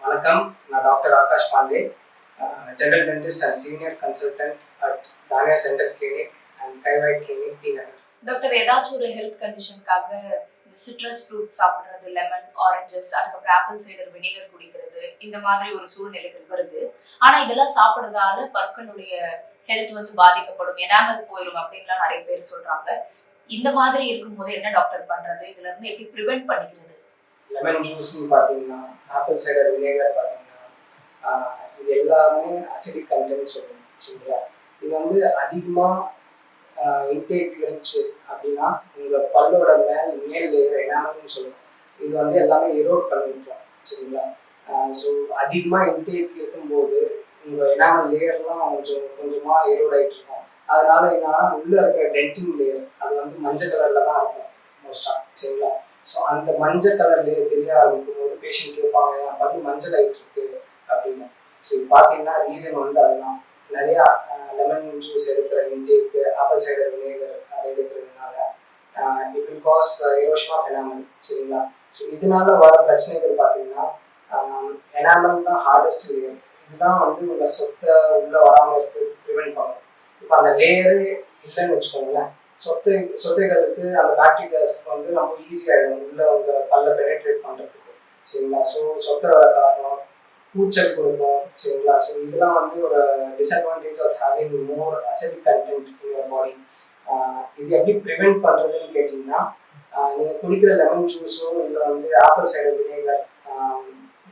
வணக்கம், நான் doctor Akash Pandey, general dentist and senior consultant at தானியாஸ் dental clinic and skywide clinic T.nagar. Doctor, ஏதாச்சும் ஒரு ஹெல்த் கண்டிஷனுக்காக சிட்ரஸ் ஃப்ரூட்ஸ் சாப்பிட்றது, லெமன், ஆரஞ்சஸ், அதுக்கப்புறம் ஆப்பிள் சைடர் வினிகர் குடிக்கிறது, இந்த மாதிரி ஒரு சூழ்நிலைகள் வருது. ஆனா இதெல்லாம் சாப்பிட்றதால பற்களுடைய ஹெல்த் வந்து பாதிக்கப்படும், எனாமல் போயிடும் அப்படின்லாம் நிறைய பேர் சொல்றாங்க. இந்த மாதிரி இருக்கும்போது என்ன டாக்டர் பண்றது? இதுல இருந்து எப்படி ப்ரிவென்ட் பண்ணிக்கிறது? லெமன் ஜூஸ்ன்னு பார்த்தீங்கன்னா, ஆப்பிள் சைடர் வினேகர் பார்த்தீங்கன்னா, இது எல்லாமே அசிடிக் கண்டென்ட் சொல்லுவோம் சரிங்களா. இது வந்து அதிகமாக இன்டேக் இருந்துச்சு அப்படின்னா உங்கள் பல்லோட மேல் லேயர் எனாமல்னு சொல்லுவோம். இது வந்து எல்லாமே எரோட் பண்ணி விட்டுரும் சரிங்களா. ஸோ அதிகமாக இன்டேக் இருக்கும்போது உங்கள் எனாமல் லேயர்லாம் கொஞ்சமாக எரோட் ஆகிட்டு இருக்கும். அதனால என்னன்னா உள்ளே இருக்கிற டென்டின் லேயர் அது வந்து மஞ்சள் கலரில் தான் இருக்கும் மோஸ்ட்டாக சரிங்களா. ஸோ அந்த மஞ்சள் கலர்லேயே தெரிய ஆரம்பிக்கும் போது பேஷண்ட் கேட்பாங்க, என் பல்லு மஞ்சள் ஆகிட்டு இருக்கு அப்படின்னு. ஸோ இது பார்த்தீங்கன்னா ரீசன் வந்து அதுதான். நிறையா லெமன் ஜூஸ் எடுக்கிற இன்டேக்கு, ஆப்பிள் சைடர் வினேகர் அதை எடுக்கிறதுனால it will cause erosion of enamel சரிங்களா. ஸோ இதனால வர பிரச்சனைகள் பார்த்தீங்கன்னா எனாமல் தான் ஹார்டஸ்ட் லேயர். இதுதான் வந்து உங்கள் சொத்தை உள்ளே வராமல் இருக்கு ப்ரிவென்ட் பண்ணும். இப்போ அந்த லேயரே இல்லைன்னு வச்சுக்கோங்களேன், சொத்தைகளுக்கு அந்த பாக்டீரியாஸ்க்கு வந்து ரொம்ப ஈஸியாகிடும் உள்ள அவங்க பல்ல பெனட்ரேட் பண்ணுறதுக்கு சரிங்களா. ஸோ சொத்தை வர காரணம் கூச்சல் கொடுக்கும் சரிங்களா. ஸோ இதெல்லாம் வந்து ஒரு disadvantage of having more acidic content in your body. இது எப்படி ப்ரிவென்ட் பண்ணுறதுன்னு கேட்டிங்கன்னா, நீங்கள் குடிக்கிற லெமன் ஜூஸோ இல்லை வந்து apple cider vinegar,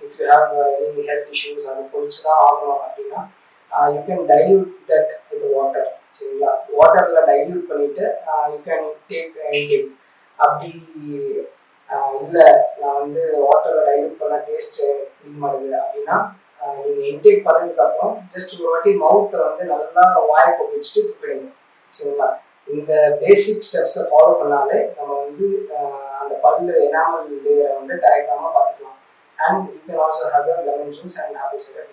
if you have any health issues அது குடிச்சு தான் ஆகணும் அப்படின்னா you can dilute that with water சரிங்களா. வாட்டரில் டைல்யூட் பண்ணிவிட்டு யூ கேன் டேக் அப்படி இல்லை நான் வந்து வாட்டரில் டைல்யூட் பண்ண டேஸ்ட்டு பிடிக்க மாட்டேங்குது அப்படின்னா நீங்கள் இன்டேக் பண்ணதுக்கப்புறம் ஜஸ்ட் ஒரு வாட்டி மவுத்தில் வந்து நல்லா வாயை கொப்பிச்சுட்டு துப்பிடுங்க சரிங்களா. இந்த பேசிக் ஸ்டெப்ஸை ஃபாலோ பண்ணாலே நம்ம வந்து அந்த பல்லு எனாமல் லேயரை வந்து டேரெக்டாக பார்த்துக்கலாம். And you can also have your lemon juice and apple cider.